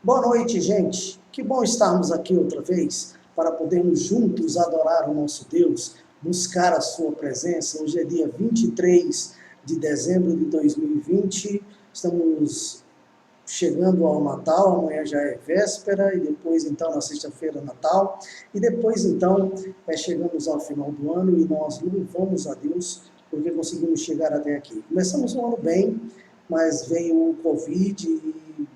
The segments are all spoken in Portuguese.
Boa noite, gente. Que bom estarmos aqui outra vez para podermos juntos adorar o nosso Deus, buscar a sua presença. Hoje é dia 23 de dezembro de 2020. Estamos chegando ao Natal, amanhã já é véspera, e depois então na sexta-feira Natal, e depois então chegamos ao final do ano e nós louvamos a Deus porque conseguimos chegar até aqui. Começamos o ano bem, mas veio o Covid e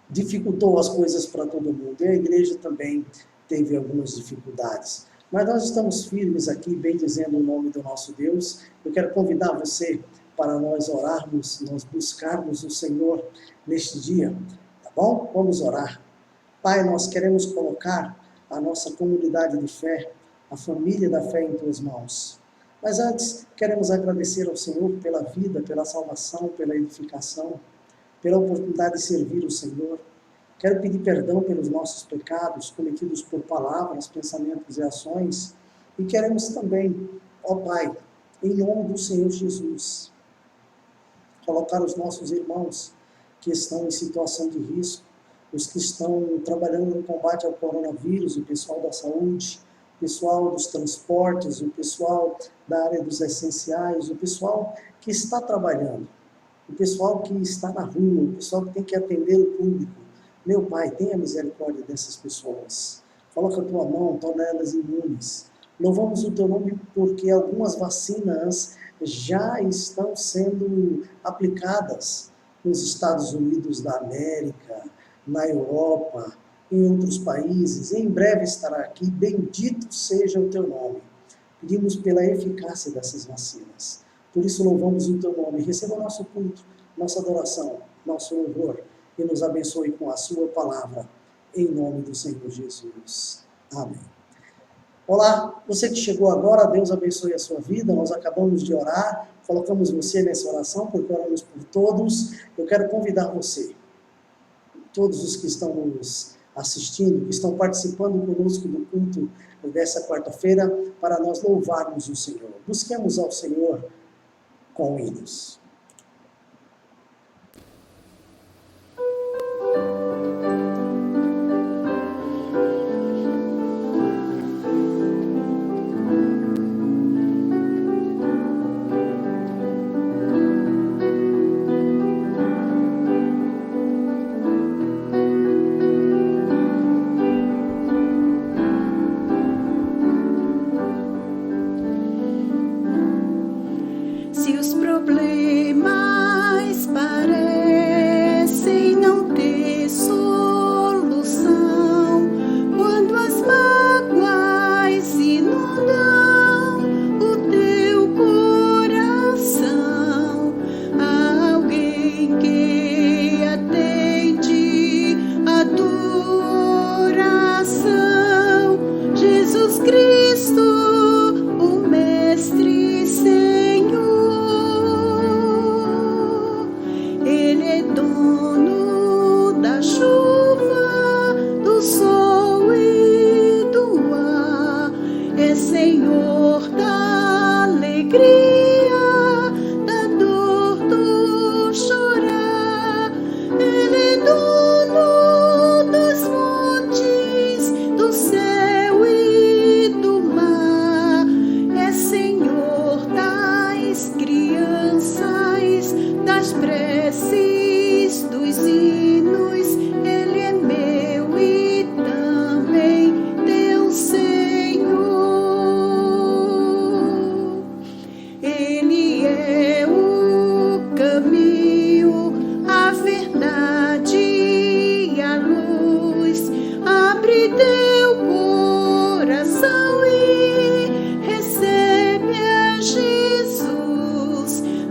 dificultou as coisas para todo mundo. E a igreja também teve algumas dificuldades. Mas nós estamos firmes aqui, bem dizendo o nome do nosso Deus. Eu quero convidar você para nós orarmos, nós buscarmos o Senhor neste dia, tá bom? Vamos orar. Pai, nós queremos colocar a nossa comunidade de fé, a família da fé em tuas mãos. Mas antes, queremos agradecer ao Senhor pela vida, pela salvação, pela edificação, pela oportunidade de servir o Senhor. Quero pedir perdão pelos nossos pecados cometidos por palavras, pensamentos e ações. E queremos também, ó Pai, em nome do Senhor Jesus, colocar os nossos irmãos que estão em situação de risco, os que estão trabalhando no combate ao coronavírus, o pessoal da saúde, o pessoal dos transportes, o pessoal da área dos essenciais, o pessoal que está trabalhando, o pessoal que está na rua, o pessoal que tem que atender o público. Meu Pai, tenha misericórdia dessas pessoas. Coloca a tua mão, torna elas imunes. Louvamos o teu nome porque algumas vacinas já estão sendo aplicadas nos Estados Unidos da América, na Europa, em outros países. Em breve estará aqui. Bendito seja o teu nome. Pedimos pela eficácia dessas vacinas. Por isso louvamos o teu nome. Receba o nosso culto, nossa adoração, nosso louvor e nos abençoe com a sua palavra. Em nome do Senhor Jesus. Amém. Olá, você que chegou agora, Deus abençoe a sua vida. Nós acabamos de orar, colocamos você nessa oração porque oramos por todos. Eu quero convidar você, todos os que estão nos assistindo, que estão participando conosco do culto dessa quarta-feira, para nós louvarmos o Senhor. Busquemos ao Senhor com hinos.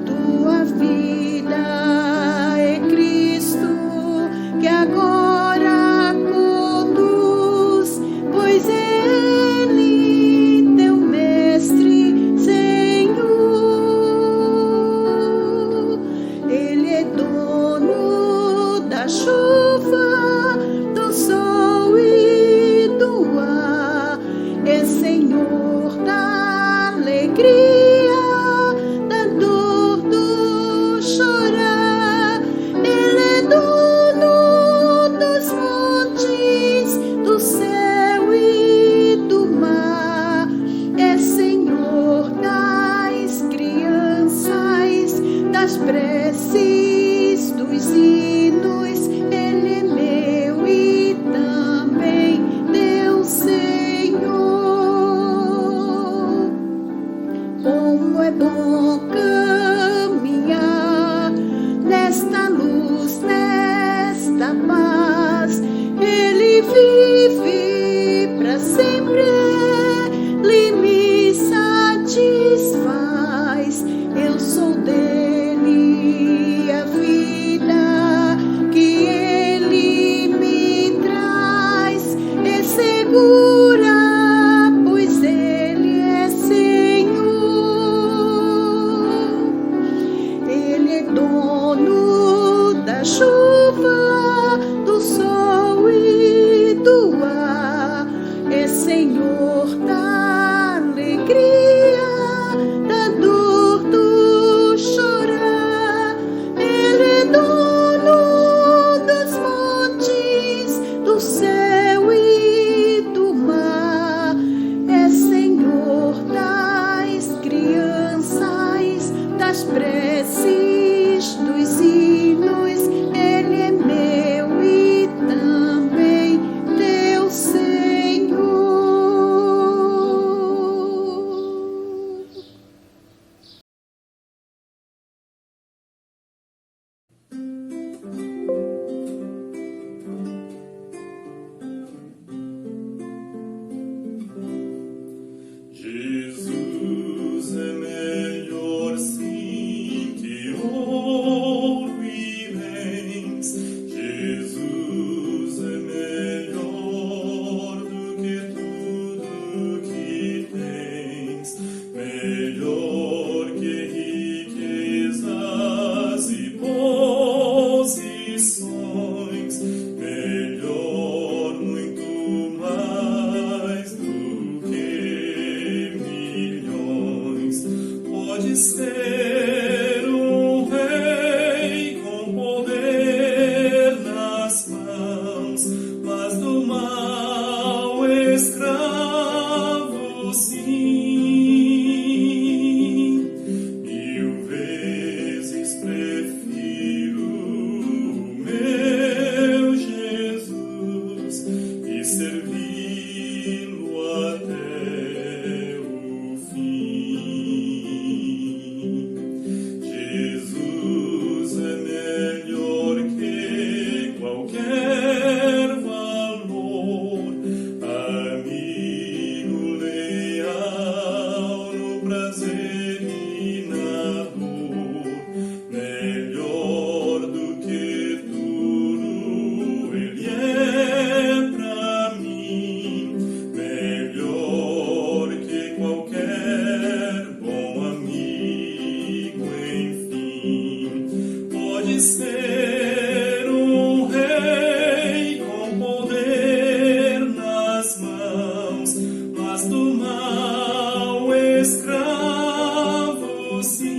Tua vida é Cristo. preces dos hinos, Ele é meu e também teu Senhor. Como é bom caminhar nesta luz, nesta paz. Ele vive para sempre, Ele me satisfaz. Eu sou dele, a vida que Ele me traz é segura, pois Ele é Senhor. Ele é dono da chuva, do sol e do ar, é Senhor da alegria, da dor, do chorar. Ele é dono dos montes, do céu e do mar, é Senhor das crianças, das preces, dos hinos. Ele é meu e também teu Senhor. Jesus é melhor sim que ouro e bens. Jesus é melhor do que tudo que tens. Melhor que riquezas e posições. Melhor, muito mais do que milhões. Pode ser um rei com poder nas mãos, mas do mal escravo, sim. 1000 vezes prefiro o meu Jesus e servi-lo até o fim. Jesus é melhor que qualquer valor, amigo leal no prazer e na dor. Melhor do que tudo Ele é pra mim, melhor que qualquer bom amigo, enfim. Pode ser um rei com poder nas mãos, mas do mal escravo, sim.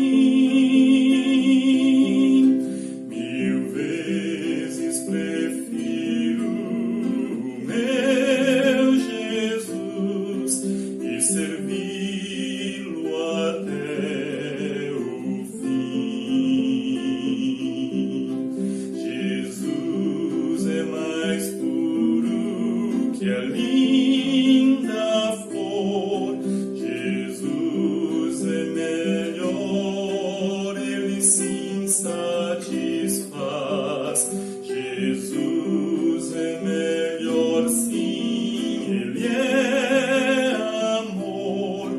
1000 vezes prefiro o meu Jesus e servi-lo até o fim. Jesus é mais puro que a linda flor. Jesus é melhor, Ele sim satisfaz. Jesus é melhor, sim, Ele é amor,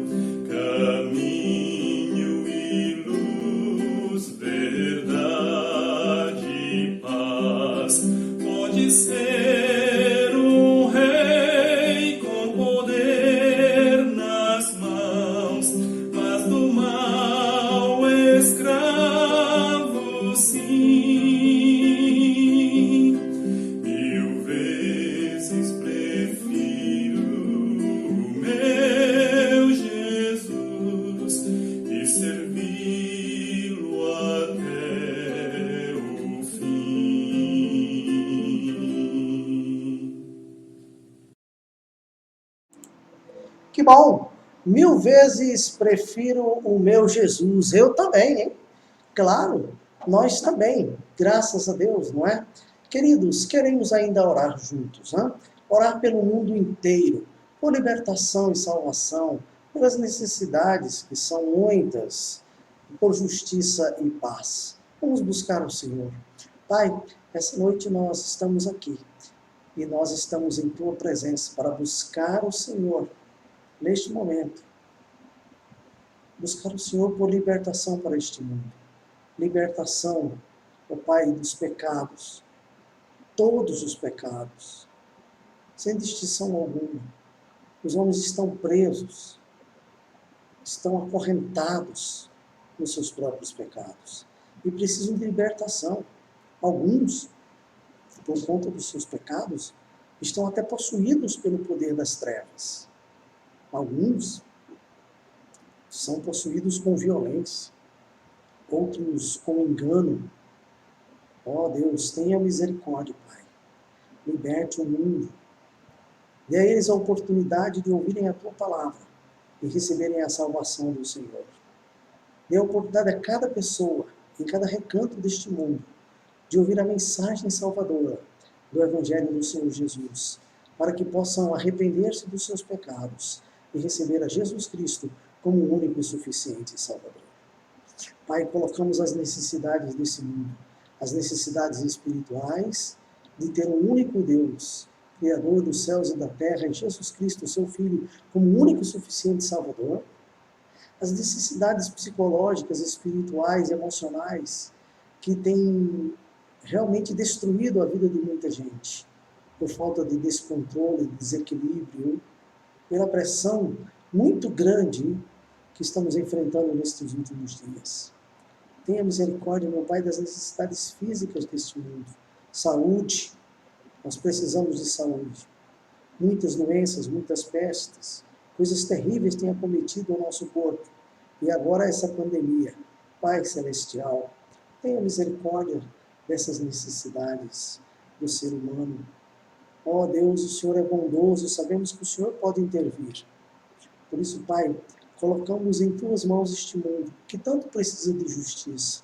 caminho e luz, verdade e paz. Pode ser um rei com poder nas mãos, mas do mal escravo, sim. 1000 vezes prefiro o meu Jesus e servi-lo até o fim. Que bom! 1000 vezes prefiro o meu Jesus. Eu também, hein? Claro, nós também, graças a Deus, não é? Queridos, queremos ainda orar juntos, né? Orar pelo mundo inteiro, por libertação e salvação, pelas necessidades que são muitas, por justiça e paz. Vamos buscar o Senhor. Pai, essa noite nós estamos aqui e nós estamos em Tua presença para buscar o Senhor neste momento. Buscar o Senhor por libertação para este mundo. Libertação, ó Pai, dos pecados, todos os pecados, sem distinção alguma. Os homens estão presos, estão acorrentados nos seus próprios pecados e precisam de libertação. Alguns, por conta dos seus pecados, estão até possuídos pelo poder das trevas. Alguns são possuídos com violência, outros com engano. Ó Deus, tenha misericórdia, Pai. Liberte o mundo. Dê a eles a oportunidade de ouvirem a Tua palavra e receberem a salvação do Senhor. Dê a oportunidade a cada pessoa, em cada recanto deste mundo, de ouvir a mensagem salvadora do Evangelho do Senhor Jesus, para que possam arrepender-se dos seus pecados e receber a Jesus Cristo como o único e suficiente Salvador. Pai, colocamos as necessidades desse mundo, as necessidades espirituais de ter um único Deus, Criador dos céus e da terra, e Jesus Cristo, seu Filho, como o único e suficiente Salvador. As necessidades psicológicas, espirituais e emocionais que têm realmente destruído a vida de muita gente, por falta de descontrole, de desequilíbrio, pela pressão muito grande que estamos enfrentando nestes últimos dias. Tenha misericórdia, meu Pai, das necessidades físicas deste mundo. Saúde, nós precisamos de saúde. Muitas doenças, muitas pestes, coisas terríveis têm acometido o nosso corpo. E agora essa pandemia. Pai Celestial, tenha misericórdia dessas necessidades do ser humano. Ó Deus, o Senhor é bondoso, sabemos que o Senhor pode intervir. Por isso, Pai, colocamos em Tuas mãos este mundo, que tanto precisa de justiça.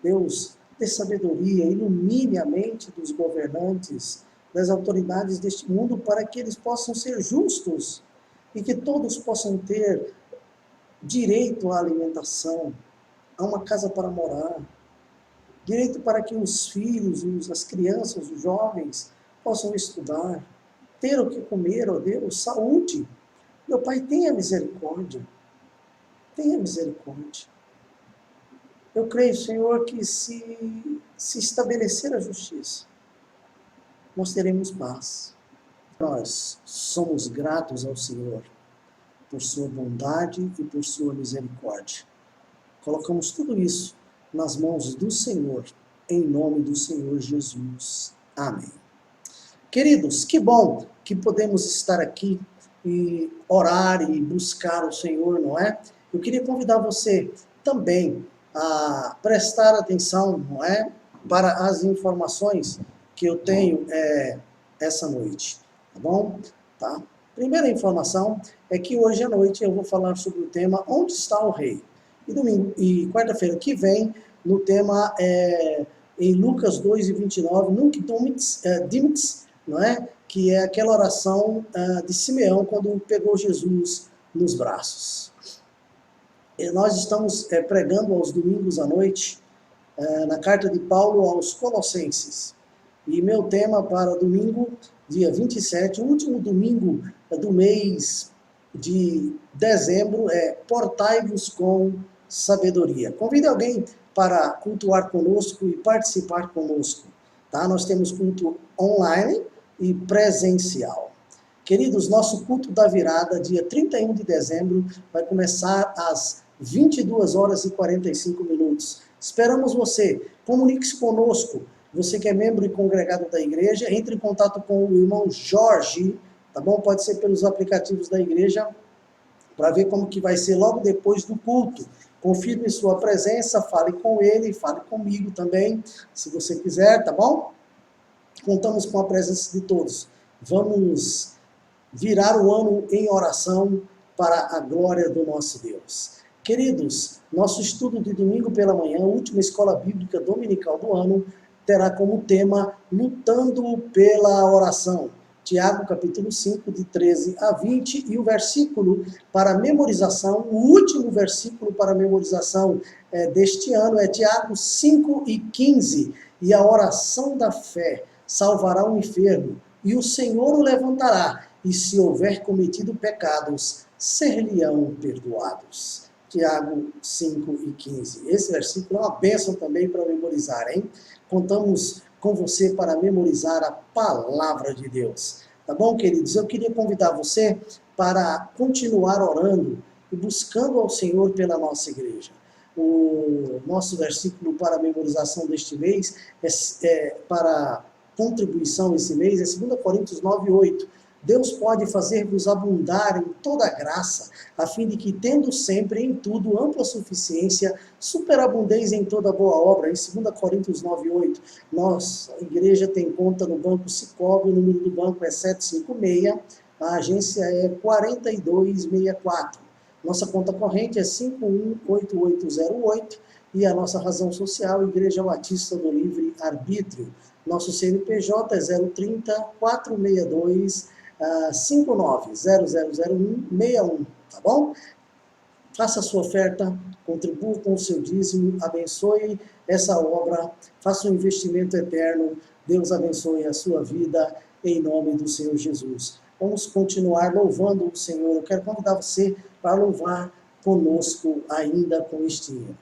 Deus, dê sabedoria, ilumine a mente dos governantes, das autoridades deste mundo, para que eles possam ser justos e que todos possam ter direito à alimentação, a uma casa para morar, direito para que os filhos, as crianças, os jovens possam estudar, ter o que comer, ó Deus, saúde. Meu Pai, tenha misericórdia. Tenha misericórdia. Eu creio, Senhor, que se estabelecer a justiça, nós teremos paz. Nós somos gratos ao Senhor por sua bondade e por sua misericórdia. Colocamos tudo isso nas mãos do Senhor, em nome do Senhor Jesus. Amém. Queridos, que bom que podemos estar aqui e orar e buscar o Senhor, não é? Eu queria convidar você também a prestar atenção, não é? Para as informações que eu tenho essa noite, tá bom? Tá? Primeira informação é que hoje à noite eu vou falar sobre o tema Onde está o Rei? E quarta-feira que vem, no tema em Lucas 2:29, Nunc dimittis, não é? Que é aquela oração de Simeão quando pegou Jesus nos braços. E nós estamos pregando aos domingos à noite na carta de Paulo aos Colossenses. E meu tema para domingo, dia 27, o último domingo do mês de dezembro, é Portai-vos com sabedoria. Convide alguém para cultuar conosco e participar conosco. Tá? Nós temos culto online e presencial. Queridos, nosso culto da virada, dia 31 de dezembro, vai começar às 22 horas e 45 minutos. Esperamos você. Comunique-se conosco. Você que é membro e congregado da igreja, entre em contato com o irmão Jorge, tá bom? Pode ser pelos aplicativos da igreja, para ver como que vai ser logo depois do culto. Confirme sua presença, fale com ele, fale comigo também, se você quiser, tá bom? Contamos com a presença de todos. Vamos virar o ano em oração para a glória do nosso Deus. Queridos, nosso estudo de domingo pela manhã, última escola bíblica dominical do ano, terá como tema Lutando pela Oração. Tiago, capítulo 5, de 13 a 20, e o versículo para memorização, o último versículo para memorização deste ano é Tiago 5 e 15, e a oração da fé salvará o enfermo, e o Senhor o levantará, e se houver cometido pecados, ser-lhe-ão perdoados. Tiago 5 e 15. Esse versículo é uma bênção também para memorizar, hein? Contamos com você para memorizar a palavra de Deus. Tá bom, queridos? Eu queria convidar você para continuar orando e buscando ao Senhor pela nossa igreja. O nosso versículo para memorização deste mês, para contribuição esse mês, é 2 Coríntios 9, 8. Deus pode fazer-vos abundar em toda graça, a fim de que, tendo sempre em tudo ampla suficiência, superabundeis em toda boa obra. Em 2 Coríntios 9, 8, nossa igreja tem conta no Banco Sicoob, o número do banco é 756, a agência é 4264. Nossa conta corrente é 518808 e a nossa razão social, Igreja Batista do Livre Arbítrio. Nosso CNPJ é 030 462 59000161, tá bom? Faça a sua oferta, contribua com o seu dízimo, abençoe essa obra, faça um investimento eterno, Deus abençoe a sua vida, em nome do Senhor Jesus. Vamos continuar louvando o Senhor. Eu quero convidar você para louvar conosco ainda com este hino.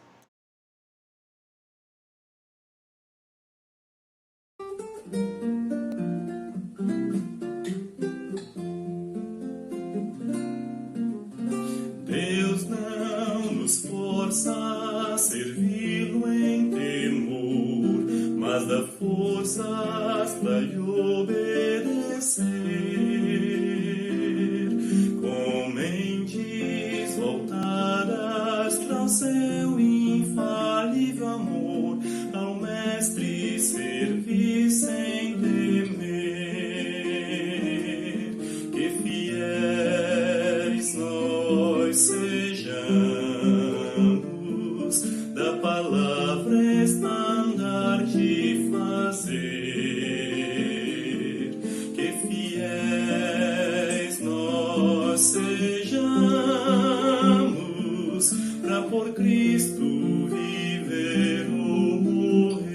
Deus não nos força a servi-lo em temor, mas dá forças para lhe obedecer. Com mentes voltadas para o seu infalível amor, ao Mestre servir sem temer. Que fiéis nós sejamos, da palavra estandarte fazer. Que fiéis nós sejamos, para por Cristo viver ou morrer.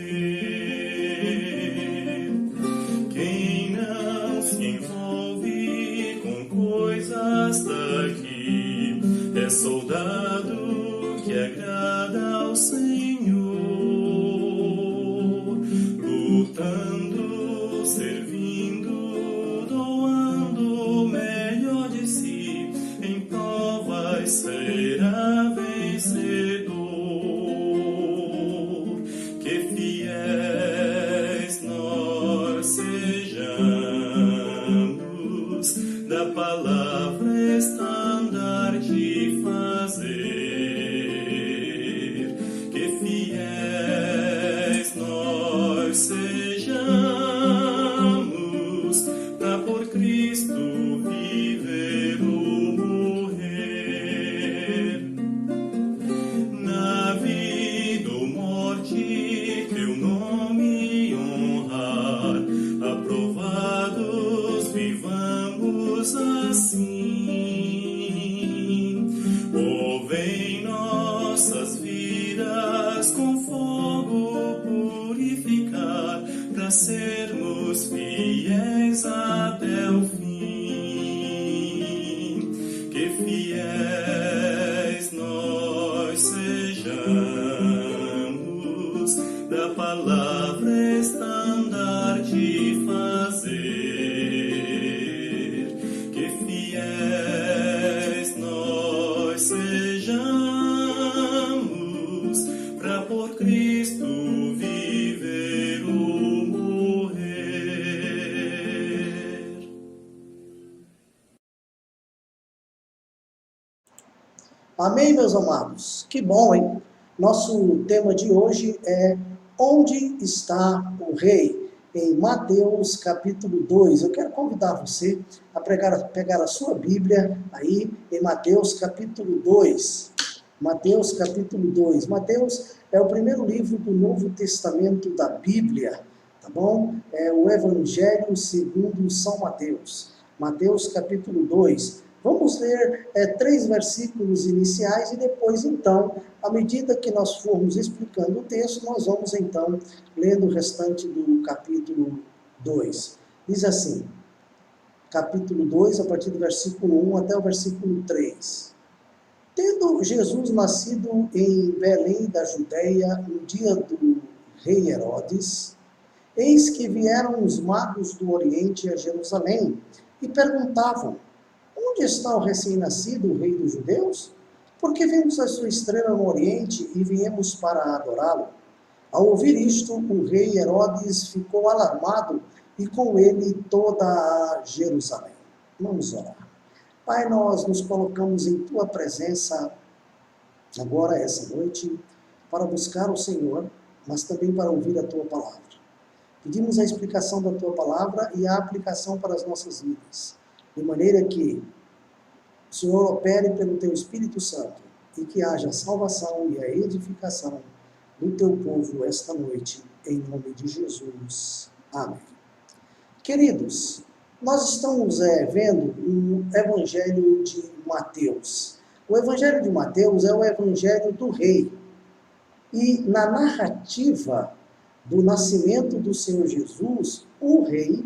Quem não se envolve com coisas daqui é soldado que agrada ao Senhor, lutando, servindo, doando o melhor de si, em provas será vencedor. Que fiéis nós sejamos, da palavra estandarte fazer. Que fiéis nós sejamos, para por Cristo viver ou morrer. Na vida ou morte, teu nome honrar, aprovados vivamos assim. Ouve em nossas vidas com fogo purificar, para sermos fiéis até o fim. Que fiéis nós sejamos, da palavra estandarte fazer. Que fiéis nós sejamos, para por Cristo viver ou morrer. Amém, meus amados? Que bom, hein? Nosso tema de hoje é Onde está o Rei? Em Mateus capítulo 2. Eu quero convidar você a pegar a sua Bíblia aí em Mateus capítulo 2. Mateus capítulo 2. Mateus é o primeiro livro do Novo Testamento da Bíblia, tá bom? É o Evangelho segundo São Mateus. Mateus capítulo 2. Vamos ler 3 versículos iniciais e depois, então, à medida que nós formos explicando o texto, nós vamos, então, lendo o restante do capítulo 2. Diz assim, capítulo 2, a partir do versículo 1 até o versículo 3. Tendo Jesus nascido em Belém da Judéia, no dia do rei Herodes, eis que vieram os magos do Oriente a Jerusalém e perguntavam: onde está o recém-nascido, o rei dos judeus? Porque vimos a sua estrela no Oriente e viemos para adorá-lo. Ao ouvir isto, o rei Herodes ficou alarmado e com ele toda a Jerusalém. Vamos orar. Pai, nós nos colocamos em Tua presença agora, essa noite, para buscar o Senhor, mas também para ouvir a Tua palavra. Pedimos a explicação da Tua palavra e a aplicação para as nossas vidas, de maneira que o Senhor opere pelo Teu Espírito Santo e que haja a salvação e a edificação do Teu povo esta noite, em nome de Jesus. Amém. Queridos, nós estamos vendo o Evangelho de Mateus. O Evangelho de Mateus é o Evangelho do rei. E na narrativa do nascimento do Senhor Jesus, o rei,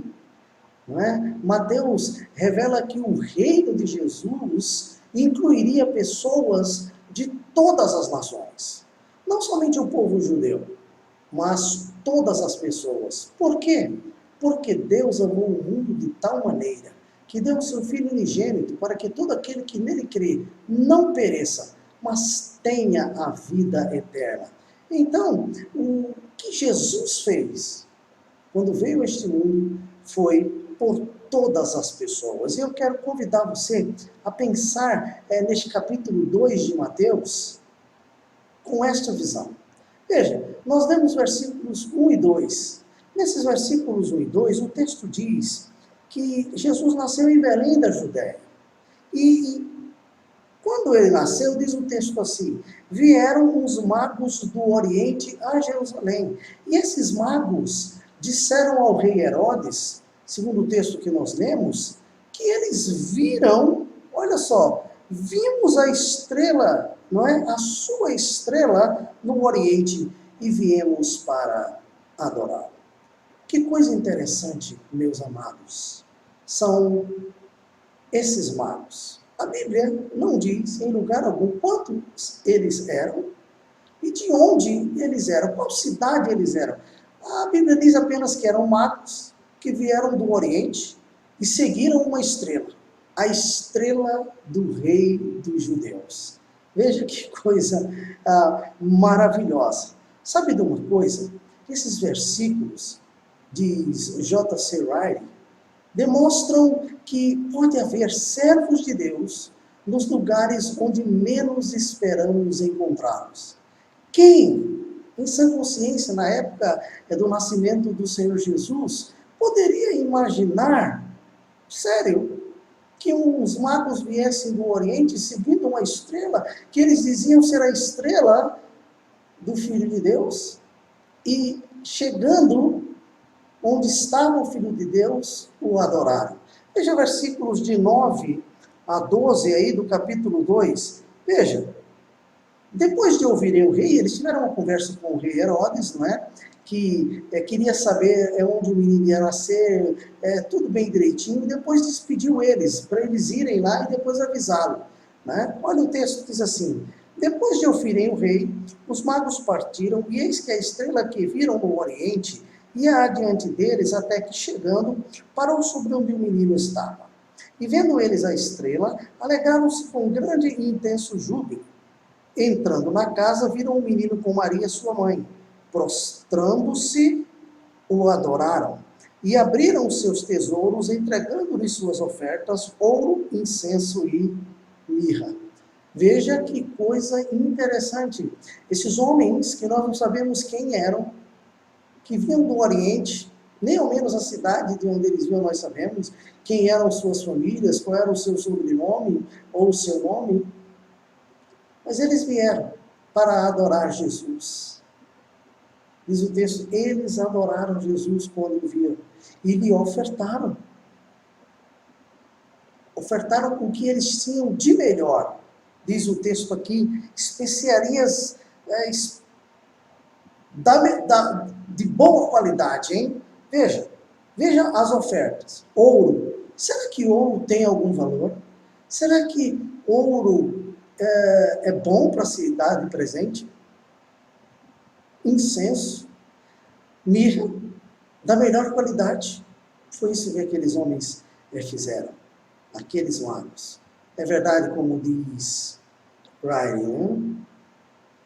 não é? Mateus revela que o reino de Jesus incluiria pessoas de todas as nações. Não somente o povo judeu, mas todas as pessoas. Por quê? Porque Deus amou o mundo de tal maneira que deu o seu Filho unigênito para que todo aquele que nele crê não pereça, mas tenha a vida eterna. Então, o que Jesus fez quando veio a este mundo foi por todas as pessoas. E eu quero convidar você a pensar neste capítulo 2 de Mateus com esta visão. Veja, nós lemos versículos 1 e 2. Nesses versículos 1 e 2, o texto diz que Jesus nasceu em Belém da Judéia. E quando ele nasceu, diz o texto assim, vieram os magos do Oriente a Jerusalém. E esses magos disseram ao rei Herodes, segundo o texto que nós lemos, que eles viram, olha só, vimos a estrela, não é? A sua estrela no Oriente e viemos para adorá-lo. Que coisa interessante, meus amados, são esses magos. A Bíblia não diz em lugar algum quantos eles eram e de onde eles eram, qual cidade eles eram. A Bíblia diz apenas que eram magos que vieram do Oriente e seguiram uma estrela, a estrela do rei dos judeus. Veja que coisa maravilhosa. Sabe de uma coisa? Esses versículos, diz J.C. Ryle, demonstram que pode haver servos de Deus nos lugares onde menos esperamos encontrá-los. Quem, em sã consciência, na época do nascimento do Senhor Jesus, poderia imaginar, sério, que uns magos viessem do Oriente seguindo uma estrela, que eles diziam ser a estrela do Filho de Deus, e chegando onde estava o Filho de Deus, o adoraram. Veja versículos de 9 a 12 aí do capítulo 2. Veja, depois de ouvirem o rei, eles tiveram uma conversa com o rei Herodes, não é? Que queria saber onde o menino ia nascer, tudo bem direitinho, e depois despediu eles, para eles irem lá e depois avisá-lo. Né? Olha o texto, diz assim, depois de ouvirem o rei, os magos partiram, e eis que a estrela que viram no Oriente ia adiante deles, até que chegando, parou sobre onde o menino estava. E vendo eles a estrela, alegraram-se com grande e intenso júbilo. Entrando na casa, viram o menino com Maria, sua mãe. Prostrando-se, o adoraram. E abriram os seus tesouros, entregando-lhe suas ofertas, ouro, incenso e mirra. Veja que coisa interessante. Esses homens, que nós não sabemos quem eram, que vinham do Oriente, nem ao menos a cidade de onde eles vinham nós sabemos, quem eram suas famílias, qual era o seu sobrenome ou o seu nome. Mas eles vieram para adorar Jesus. Diz o texto, eles adoraram Jesus quando o viram e lhe ofertaram. Ofertaram o que eles tinham de melhor. Diz o texto aqui, especiarias de boa qualidade, hein? Veja as ofertas. Ouro. Será que ouro tem algum valor? Será que ouro é bom para se dar de presente? Incenso, mirra, da melhor qualidade. Foi isso que aqueles homens fizeram, aqueles magos. É verdade, como diz Riley, né?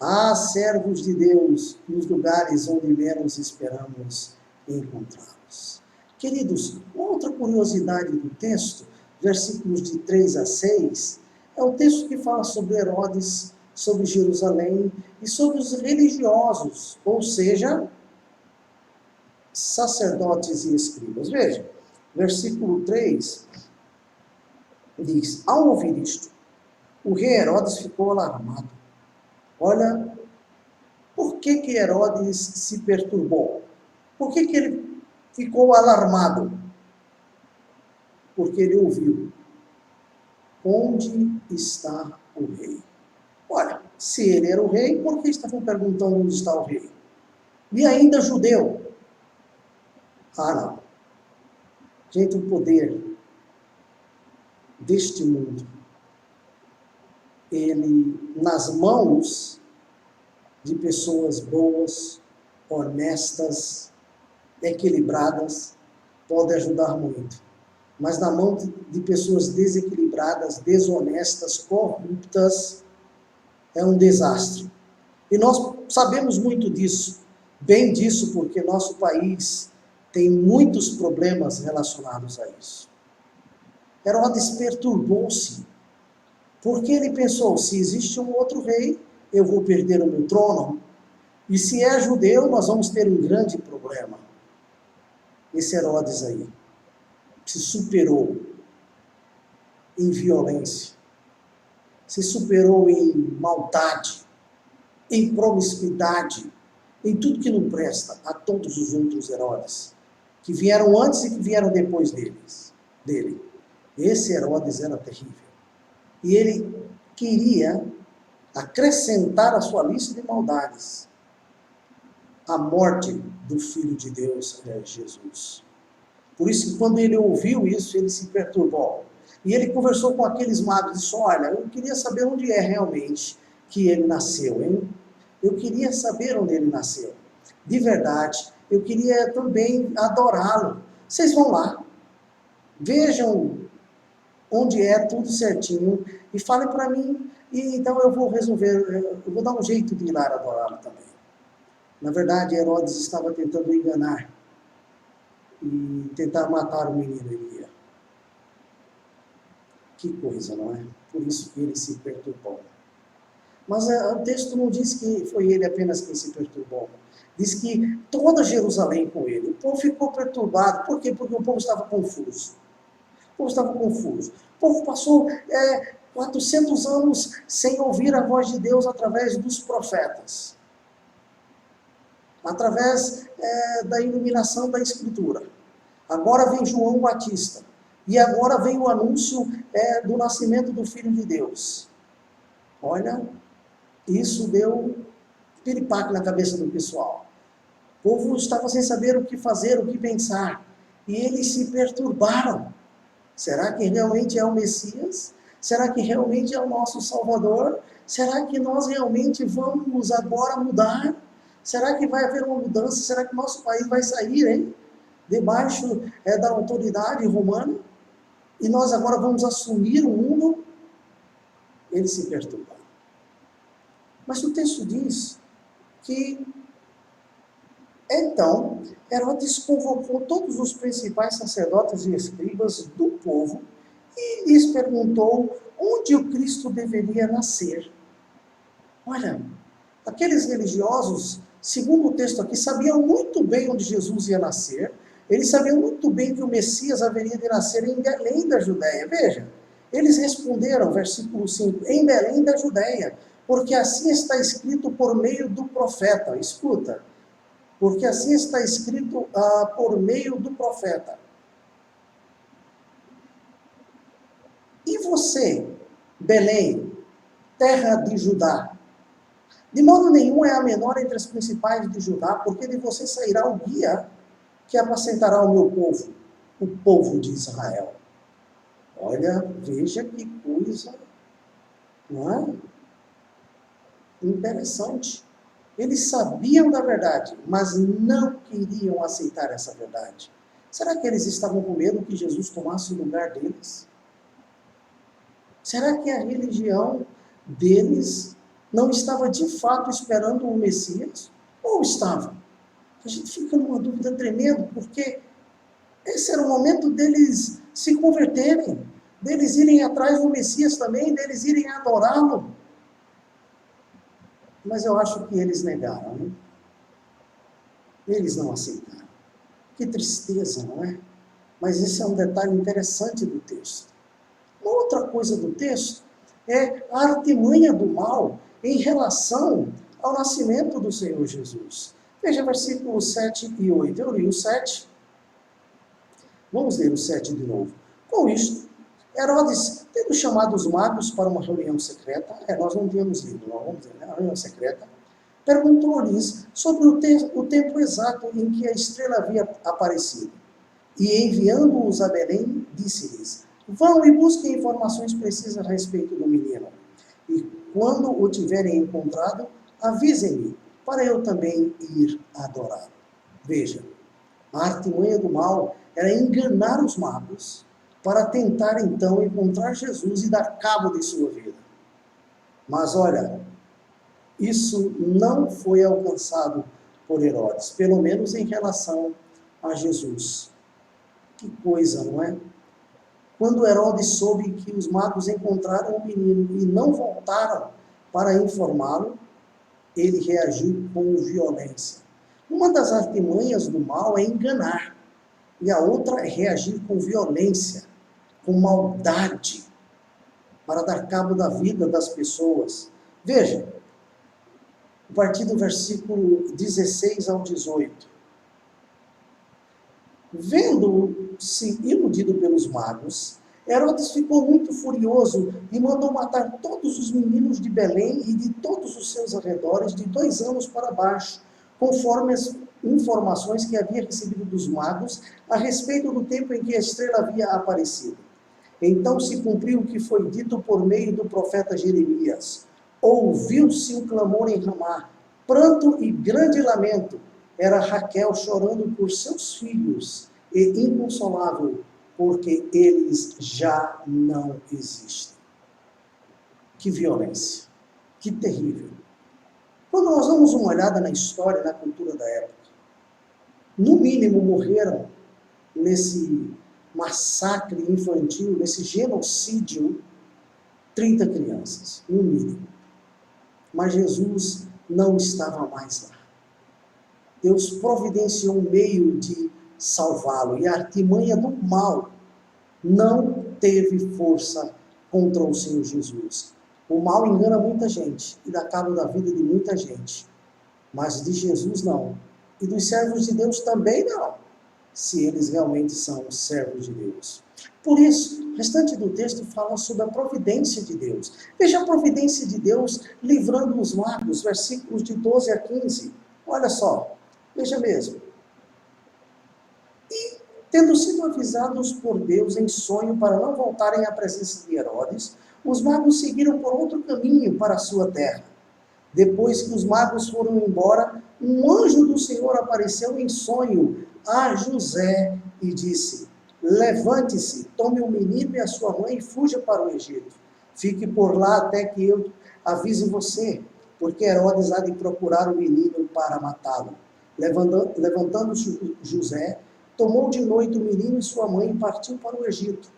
Há servos de Deus nos lugares onde menos esperamos encontrá-los. Queridos, outra curiosidade do texto, versículos de 3 a 6, é o texto que fala sobre Herodes, sobre Jerusalém e sobre os religiosos, ou seja, sacerdotes e escribas. Veja, versículo 3 diz, ao ouvir isto, o rei Herodes ficou alarmado. Olha, por que Herodes se perturbou? Por que ele ficou alarmado? Porque ele ouviu, onde está o rei? Olha, se ele era o rei, por que estavam perguntando onde está o rei? E ainda judeu. Ah, não. Gente, o poder deste mundo, ele, nas mãos de pessoas boas, honestas, equilibradas, pode ajudar muito. Mas na mão de pessoas desequilibradas, desonestas, corruptas, é um desastre. E nós sabemos muito disso, bem disso, porque nosso país tem muitos problemas relacionados a isso. Herodes perturbou-se, porque ele pensou, se existe um outro rei, eu vou perder o meu trono, e se é judeu, nós vamos ter um grande problema. Esse Herodes aí se superou em violência, se superou em maldade, em promiscuidade, em tudo que não presta a todos os outros Herodes, que vieram antes e que vieram depois dele. Esse Herodes era terrível. E ele queria acrescentar à sua lista de maldades a morte do Filho de Deus, Jesus. Por isso que quando ele ouviu isso, ele se perturbou. E ele conversou com aqueles magos e disse, olha, eu queria saber onde é realmente que ele nasceu, hein? Eu queria saber onde ele nasceu. De verdade, eu queria também adorá-lo. Vocês vão lá, vejam onde é tudo certinho e falem para mim, e então eu vou resolver, eu vou dar um jeito de ir lá adorá-lo também. Na verdade, Herodes estava tentando enganar e tentar matar o menino Elia. Que coisa, não é? Por isso que ele se perturbou. Mas o texto não diz que foi ele apenas quem se perturbou. Diz que toda Jerusalém com ele. O povo ficou perturbado. Por quê? Porque o povo estava confuso. O povo estava confuso. O povo passou 400 anos sem ouvir a voz de Deus através dos profetas. Através da iluminação da Escritura. Agora vem João Batista. E agora vem o anúncio do nascimento do Filho de Deus. Olha, isso deu piripaque na cabeça do pessoal. O povo estava sem saber o que fazer, o que pensar. E eles se perturbaram. Será que realmente é o Messias? Será que realmente é o nosso Salvador? Será que nós realmente vamos agora mudar? Será que vai haver uma mudança? Será que nosso país vai sair, hein? Debaixo da autoridade romana? E nós agora vamos assumir o mundo? Eles se perturbaram. Mas o texto diz que, então, Herodes convocou todos os principais sacerdotes e escribas do povo e lhes perguntou onde o Cristo deveria nascer. Olha, aqueles religiosos, segundo o texto aqui, sabiam muito bem onde Jesus ia nascer. Eles sabiam muito bem que o Messias haveria de nascer em Belém da Judéia. Veja, eles responderam, versículo 5, em Belém da Judéia, porque assim está escrito por meio do profeta. Escuta, porque assim está escrito por meio do profeta. E você, Belém, terra de Judá, de modo nenhum é a menor entre as principais de Judá, porque de você sairá o guia que apacentará o meu povo, o povo de Israel. Olha, veja que coisa, não é? Interessante. Eles sabiam da verdade, mas não queriam aceitar essa verdade. Será que eles estavam com medo que Jesus tomasse o lugar deles? Será que a religião deles não estava de fato esperando o Messias? Ou estava? A gente fica numa dúvida tremenda, porque esse era o momento deles se converterem, deles irem atrás do Messias também, deles irem adorá-lo. Mas eu acho que eles negaram, né? Eles não aceitaram. Que tristeza, não é? Mas esse é um detalhe interessante do texto. Uma outra coisa do texto é a artimanha do mal em relação ao nascimento do Senhor Jesus. Veja versículos 7 e 8. Eu li o 7. Vamos ler o 7 de novo. Com isto, Herodes, tendo chamado os magos para uma reunião secreta, nós não tínhamos lido, não vamos ler, né? A reunião secreta, perguntou-lhes sobre o tempo exato em que a estrela havia aparecido. E enviando-os a Belém, disse-lhes: vão e busquem informações precisas a respeito do menino. E quando o tiverem encontrado, avisem-me, para eu também ir adorá-lo. Veja, a artimanha do mal era enganar os magos para tentar então encontrar Jesus e dar cabo de sua vida. Mas olha, isso não foi alcançado por Herodes, pelo menos em relação a Jesus. Que coisa, não é? Quando Herodes soube que os magos encontraram o menino e não voltaram para informá-lo, ele reagiu com violência. Uma das artimanhas do mal é enganar, e a outra é reagir com violência, com maldade, para dar cabo da vida das pessoas. Veja, a partir do versículo 16 ao 18. Vendo-se iludido pelos magos, Herodes ficou muito furioso e mandou matar todos os meninos de Belém e de todos os seus arredores de 2 anos para baixo, conforme as informações que havia recebido dos magos a respeito do tempo em que a estrela havia aparecido. Então se cumpriu o que foi dito por meio do profeta Jeremias. Ouviu-se um clamor em Ramá, pranto e grande lamento. Era Raquel chorando por seus filhos e inconsolável, porque eles já não existem. Que violência, que terrível. Quando nós damos uma olhada na história, na cultura da época, no mínimo morreram nesse massacre infantil, nesse genocídio, 30 crianças, no mínimo. Mas Jesus não estava mais lá. Deus providenciou um meio de salvá-lo, e a artimanha do mal não teve força contra o Senhor Jesus. O mal engana muita gente e dá cabo da vida de muita gente, mas de Jesus não, e dos servos de Deus também não, se eles realmente são servos de Deus. Por isso, o restante do texto fala sobre a providência de Deus. Veja a providência de Deus livrando os magos, versículos de 12 a 15. Olha só, veja mesmo. E, tendo sido avisados por Deus em sonho para não voltarem à presença de Herodes, os magos seguiram por outro caminho para a sua terra. Depois que os magos foram embora, um anjo do Senhor apareceu em sonho a José e disse: levante-se, tome o menino e a sua mãe e fuja para o Egito. Fique por lá até que eu avise você, porque Herodes há de procurar o menino para matá-lo. Levantando-se José, tomou de noite o menino e sua mãe e partiu para o Egito,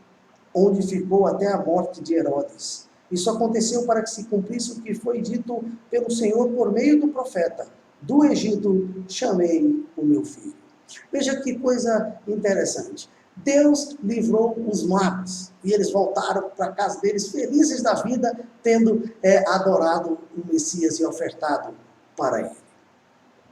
onde ficou até a morte de Herodes. Isso aconteceu para que se cumprisse o que foi dito pelo Senhor por meio do profeta: do Egito chamei o meu filho. Veja que coisa interessante. Deus livrou os magos e eles voltaram para a casa deles felizes da vida, tendo adorado o Messias e ofertado para ele.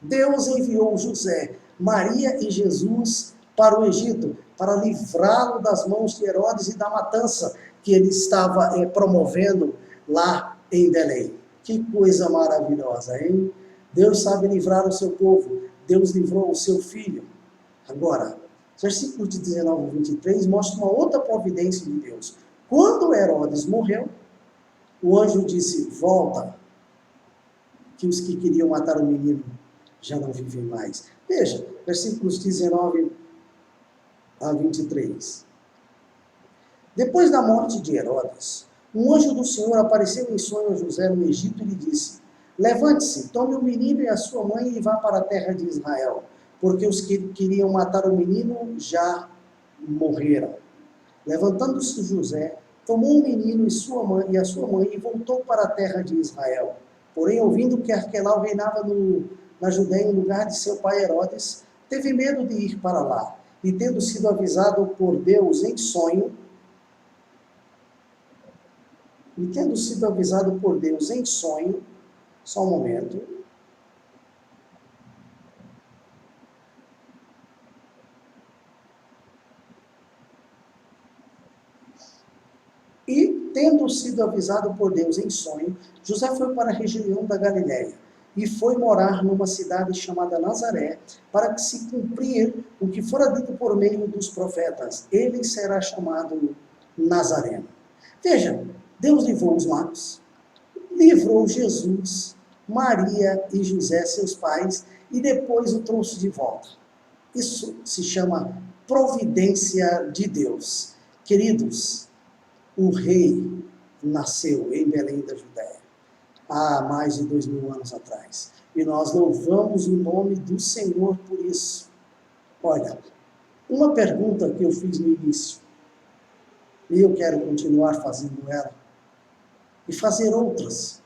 Deus enviou José, Maria e Jesus para o Egito, para livrá-lo das mãos de Herodes e da matança que ele estava promovendo lá em Belém. Que coisa maravilhosa, hein? Deus sabe livrar o seu povo. Deus livrou o seu filho. Agora, versículos de 19 a 23 mostra uma outra providência de Deus. Quando Herodes morreu, o anjo disse: volta, que os que queriam matar o menino já não vivem mais. Veja, versículos 19 a 23. Depois da morte de Herodes, um anjo do Senhor apareceu em sonho a José no Egito e lhe disse: levante-se, tome o menino e a sua mãe e vá para a terra de Israel, porque os que queriam matar o menino já morreram. Levantando-se José, tomou o menino e a sua mãe e voltou para a terra de Israel. Porém, ouvindo que Arquelau reinava na Judéia em lugar de seu pai Herodes, teve medo de ir para lá. E tendo sido avisado por Deus em sonho, só um momento, José foi para a região da Galiléia e foi morar numa cidade chamada Nazaré, para que se cumprir o que fora dito por meio dos profetas: ele será chamado Nazareno. Veja, Deus livrou os magos, livrou Jesus, Maria e José, seus pais, e depois o trouxe de volta. Isso se chama providência de Deus. Queridos, o rei nasceu em Belém da Judéia, há mais de 2000 anos atrás. E nós louvamos o nome do Senhor por isso. Olha, uma pergunta que eu fiz no início, e eu quero continuar fazendo ela, e fazer outras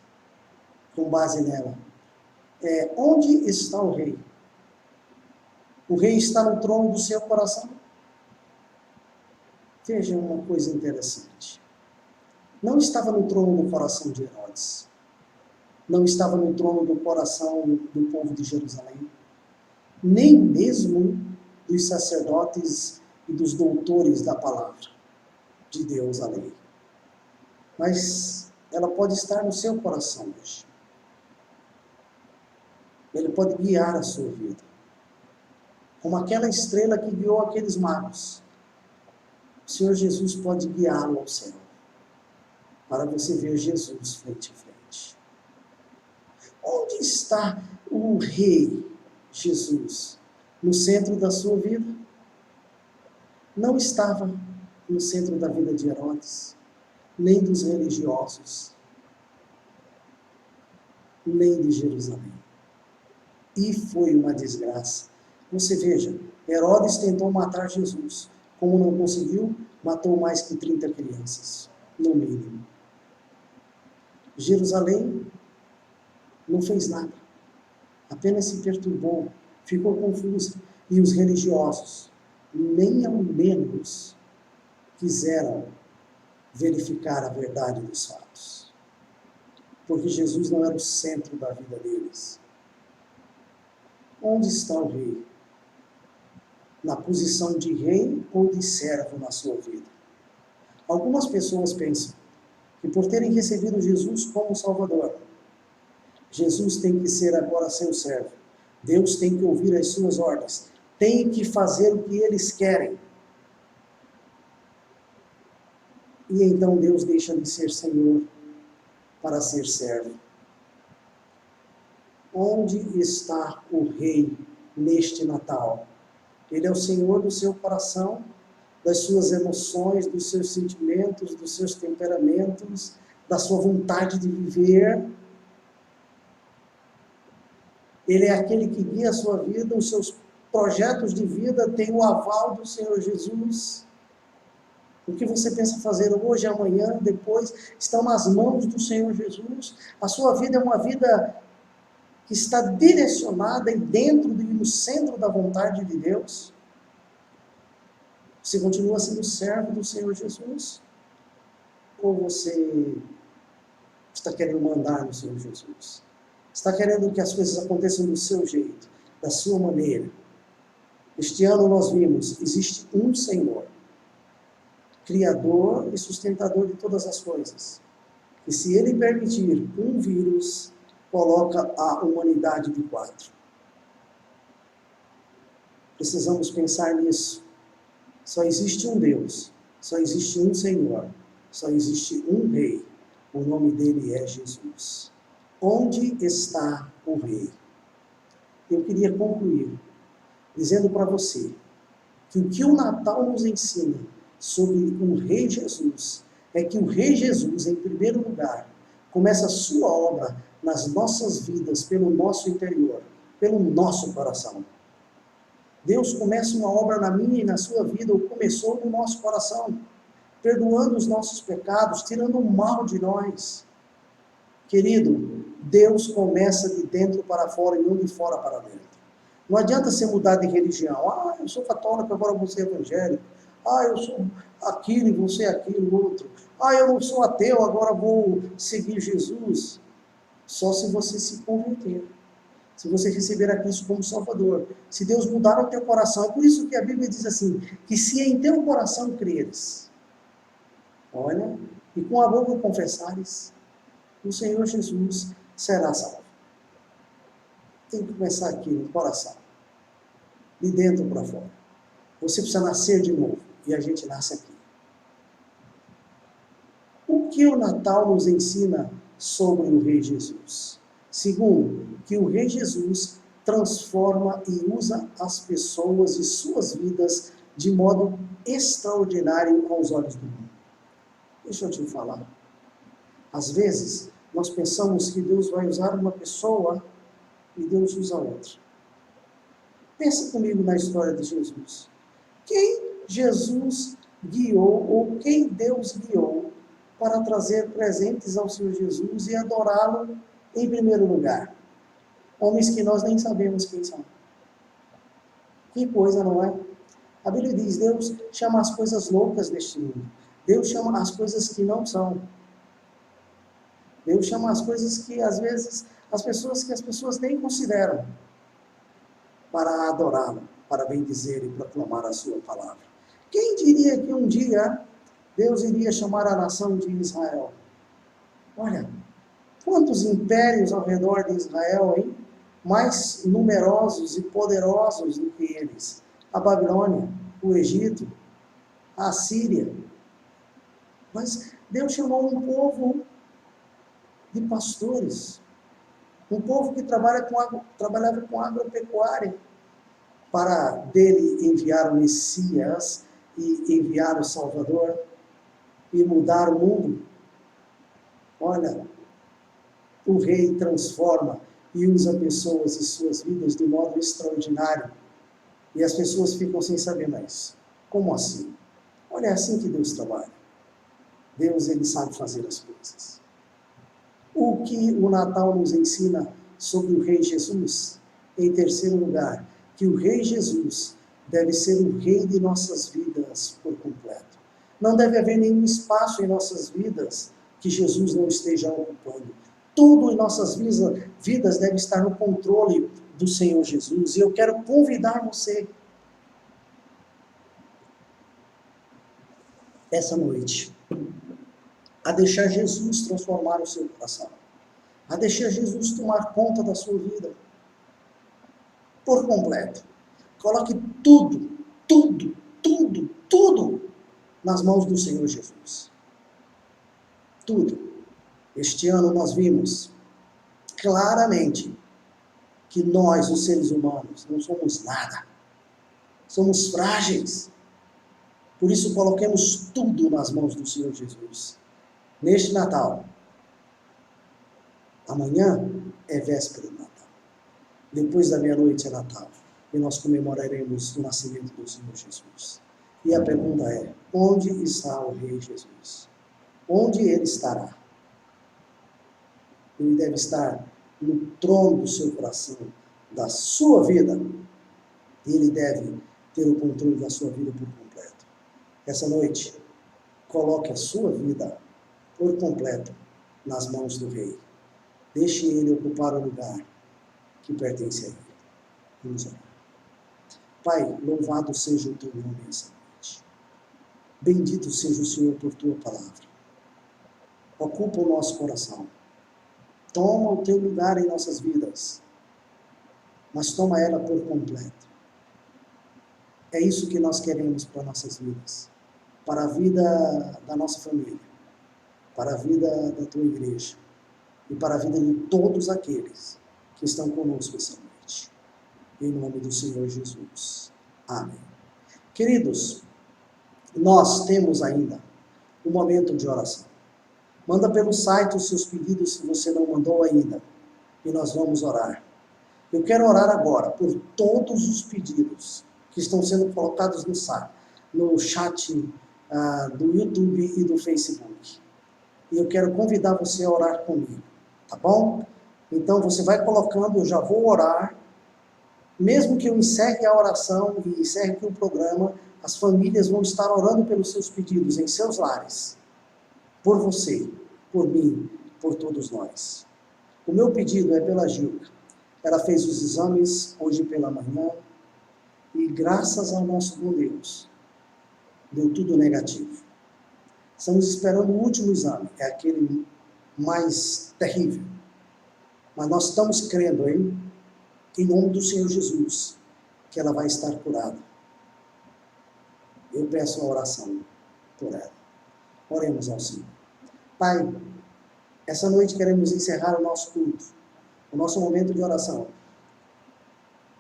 com base nela. Onde está o rei? O rei está no trono do seu coração? Veja uma coisa interessante. Não estava no trono do coração de Herodes. Não estava no trono do coração do povo de Jerusalém. Nem mesmo dos sacerdotes e dos doutores da palavra de Deus, a lei. Mas ela pode estar no seu coração hoje. Ele pode guiar a sua vida. Como aquela estrela que guiou aqueles magos. O Senhor Jesus pode guiá-lo ao céu, para você ver Jesus frente a frente. Onde está o Rei Jesus? No centro da sua vida? Não estava no centro da vida de Herodes, nem dos religiosos, nem de Jerusalém. E foi uma desgraça. Você veja, Herodes tentou matar Jesus. Como não conseguiu, matou mais que 30 crianças, no mínimo. Jerusalém não fez nada, apenas se perturbou, ficou confusa. E os religiosos, nem ao menos, quiseram verificar a verdade dos fatos. Porque Jesus não era o centro da vida deles. Onde está o rei? Na posição de rei ou de servo na sua vida? Algumas pessoas pensam que por terem recebido Jesus como Salvador, Jesus tem que ser agora seu servo. Deus tem que ouvir as suas ordens. Tem que fazer o que eles querem. E então Deus deixa de ser Senhor para ser servo. Onde está o Rei neste Natal? Ele é o Senhor do seu coração, das suas emoções, dos seus sentimentos, dos seus temperamentos, da sua vontade de viver. Ele é aquele que guia a sua vida, os seus projetos de vida têm o aval do Senhor Jesus. O que você pensa fazer hoje, amanhã, depois, estão nas mãos do Senhor Jesus. A sua vida é uma vida que está direcionada e dentro e no centro da vontade de Deus. Você continua sendo servo do Senhor Jesus? Ou você está querendo mandar no Senhor Jesus? Está querendo que as coisas aconteçam do seu jeito, da sua maneira? Este ano nós vimos, existe um Senhor, Criador e sustentador de todas as coisas. E se Ele permitir, um vírus coloca a humanidade de quatro. Precisamos pensar nisso. Só existe um Deus, só existe um Senhor, só existe um Rei. O nome dele é Jesus. Onde está o Rei? Eu queria concluir dizendo para você que o que o Natal nos ensina sobre o Rei Jesus é que o Rei Jesus, em primeiro lugar, começa a sua obra nas nossas vidas, pelo nosso interior, pelo nosso coração. Deus começa uma obra na minha e na sua vida, ou começou no nosso coração, perdoando os nossos pecados, tirando o mal de nós. Querido, Deus começa de dentro para fora e não de fora para dentro. Não adianta você mudar de religião. Ah, eu sou católico, agora vou ser evangélico. Ah, eu sou aquilo e vou ser aquilo, outro. Ah, eu não sou ateu, agora vou seguir Jesus. Só se você se converter. Se você receber a Cristo como Salvador. Se Deus mudar o teu coração. É por isso que a Bíblia diz assim, que se em teu coração creres, olha, e com a boca confessares, o Senhor Jesus será salvo. Tem que começar aqui no coração, de dentro para fora. Você precisa nascer de novo, e a gente nasce aqui. O que o Natal nos ensina sobre o Rei Jesus? Segundo, que o Rei Jesus transforma e usa as pessoas e suas vidas de modo extraordinário aos olhos do mundo. Deixa eu te falar. Às vezes, nós pensamos que Deus vai usar uma pessoa e Deus usa outra. Pensa comigo na história de Jesus. Quem Jesus guiou, ou quem Deus guiou para trazer presentes ao Senhor Jesus e adorá-lo em primeiro lugar? Homens que nós nem sabemos quem são. Que coisa, não é? A Bíblia diz, Deus chama as coisas loucas deste mundo. Deus chama as coisas que não são. Deus chama as coisas que, às vezes, as pessoas nem consideram para adorá-lo, para bendizer e proclamar a sua palavra. Quem diria que um dia Deus iria chamar a nação de Israel? Olha, quantos impérios ao redor de Israel, hein? Mais numerosos e poderosos do que eles. A Babilônia, o Egito, a Síria. Mas Deus chamou um povo de pastores, um povo que trabalhava com agropecuária, para dele enviar o Messias e enviar o Salvador e mudar o mundo. Olha, o Rei transforma e usa pessoas e suas vidas de modo extraordinário. E as pessoas ficam sem saber mais. Como assim? Olha, é assim que Deus trabalha. Deus, ele sabe fazer as coisas. O que o Natal nos ensina sobre o Rei Jesus? Em terceiro lugar, que o Rei Jesus deve ser o Rei de nossas vidas por completo. Não deve haver nenhum espaço em nossas vidas que Jesus não esteja ocupando. Tudo em nossas vidas deve estar no controle do Senhor Jesus. E eu quero convidar você, essa noite, a deixar Jesus transformar o seu coração. A deixar Jesus tomar conta da sua vida. Por completo. Coloque tudo nas mãos do Senhor Jesus. Tudo. Este ano nós vimos claramente que nós, os seres humanos, não somos nada. Somos frágeis. Por isso coloquemos tudo nas mãos do Senhor Jesus. Neste Natal. Amanhã é véspera do Natal. Depois da meia-noite é Natal. E nós comemoraremos o nascimento do Senhor Jesus. E a pergunta é, onde está o Rei Jesus? Onde ele estará? Ele deve estar no trono do seu coração, da sua vida. E ele deve ter o controle da sua vida por completo. Essa noite, coloque a sua vida por completo nas mãos do Rei. Deixe Ele ocupar o lugar que pertence a Ele. Vamos orar. Pai, louvado seja o Teu nome essa noite. Bendito seja o Senhor por Tua palavra. Ocupa o nosso coração. Toma o Teu lugar em nossas vidas, mas toma ela por completo. É isso que nós queremos para nossas vidas, para a vida da nossa família, para a vida da Tua igreja e para a vida de todos aqueles que estão conosco essa noite. Em nome do Senhor Jesus. Amém. Queridos, nós temos ainda um momento de oração. Manda pelo site os seus pedidos se você não mandou ainda, e nós vamos orar. Eu quero orar agora por todos os pedidos que estão sendo colocados no chat do YouTube e do Facebook. E eu quero convidar você a orar comigo, tá bom? Então você vai colocando, eu já vou orar. Mesmo que eu encerre a oração e encerre aqui o programa, as famílias vão estar orando pelos seus pedidos em seus lares. Por você, por mim, por todos nós. O meu pedido é pela Gilca. Ela fez os exames hoje pela manhã e graças ao nosso bom Deus, deu tudo negativo. Estamos esperando o último exame, é aquele mais terrível. Mas nós estamos crendo, em nome do Senhor Jesus, que ela vai estar curada. Eu peço a oração por ela. Oremos ao Senhor. Pai, essa noite queremos encerrar o nosso culto, o nosso momento de oração,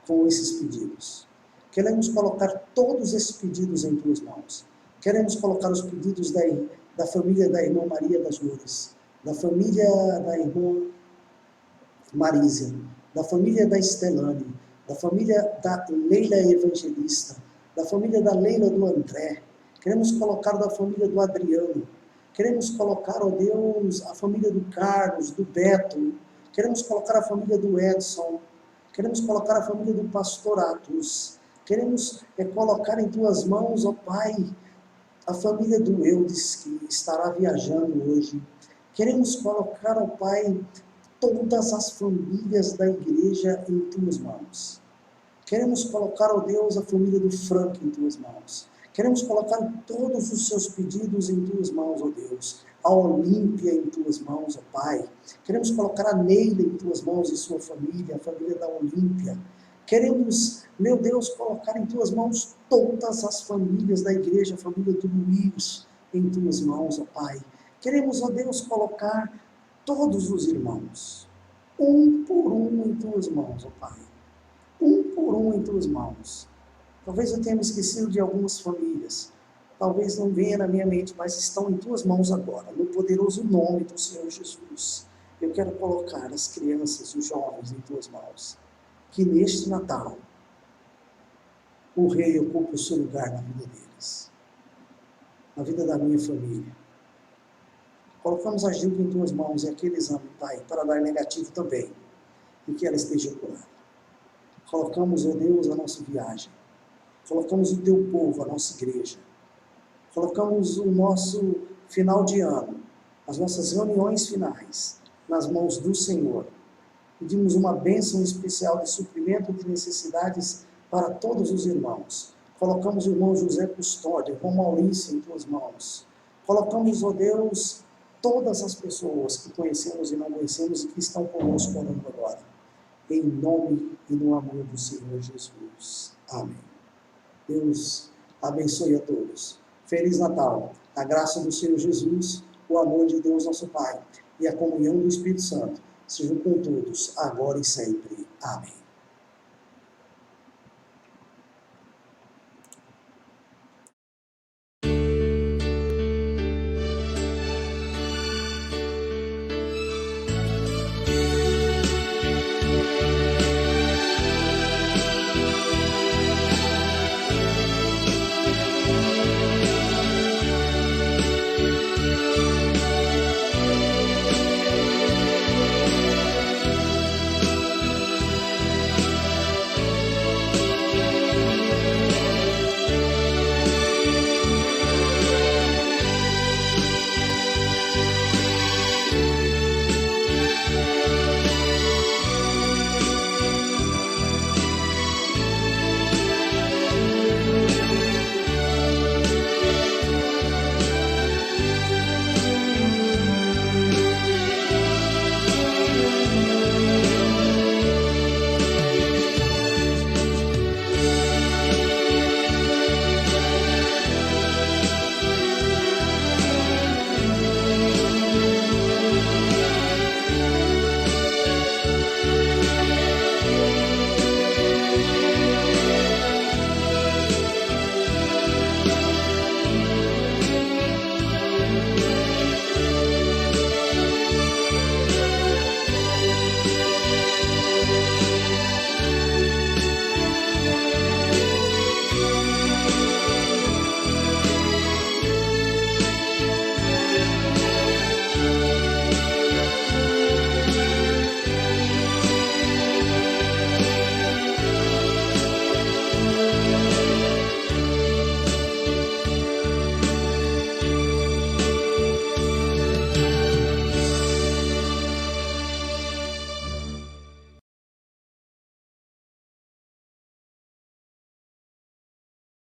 com esses pedidos. Queremos colocar todos esses pedidos em Tuas mãos. Queremos colocar os pedidos da família da irmã Maria das Loures, da família da irmã Marísia, da família da Estelane, da família da Leila Evangelista, da família da Leila do André. Queremos colocar da família do Adriano. Queremos colocar, ó Deus, a família do Carlos, do Beto. Queremos colocar a família do Edson. Queremos colocar a família do pastor Atos. Queremos colocar em Tuas mãos, ó Pai, a família do Eudes, que estará viajando hoje. Queremos colocar, ó Pai, todas as famílias da igreja em Tuas mãos. Queremos colocar, ó Deus, a família do Frank em Tuas mãos. Queremos colocar todos os seus pedidos em Tuas mãos, ó Deus. A Olímpia em Tuas mãos, ó Pai. Queremos colocar a Neila em Tuas mãos e sua família, a família da Olímpia. Queremos, meu Deus, colocar em Tuas mãos todas as famílias da igreja, a família do Luiz em Tuas mãos, ó Pai. Queremos, ó Deus, colocar todos os irmãos, um por um em Tuas mãos, ó Pai. Um por um em Tuas mãos. Talvez eu tenha me esquecido de algumas famílias. Talvez não venha na minha mente, mas estão em Tuas mãos agora, no poderoso nome do Senhor Jesus. Eu quero colocar as crianças, os jovens em Tuas mãos. Que neste Natal, o Rei ocupe o seu lugar na vida deles. Na vida da minha família. Colocamos a Gilda em Tuas mãos e aquele exame, Pai, para dar negativo também. E que ela esteja curada. Colocamos, ó Deus, a nossa viagem. Colocamos o Teu povo, a nossa igreja. Colocamos o nosso final de ano, as nossas reuniões finais, nas mãos do Senhor. Pedimos uma bênção especial de suprimento de necessidades para todos os irmãos. Colocamos o irmão José Custódio, o irmão Maurício em Tuas mãos. Colocamos, ó Deus, todas as pessoas que conhecemos e não conhecemos e que estão conosco orando agora. Em nome e no amor do Senhor Jesus. Amém. Deus abençoe a todos. Feliz Natal. A graça do Senhor Jesus, o amor de Deus nosso Pai e a comunhão do Espírito Santo sejam com todos, agora e sempre. Amém.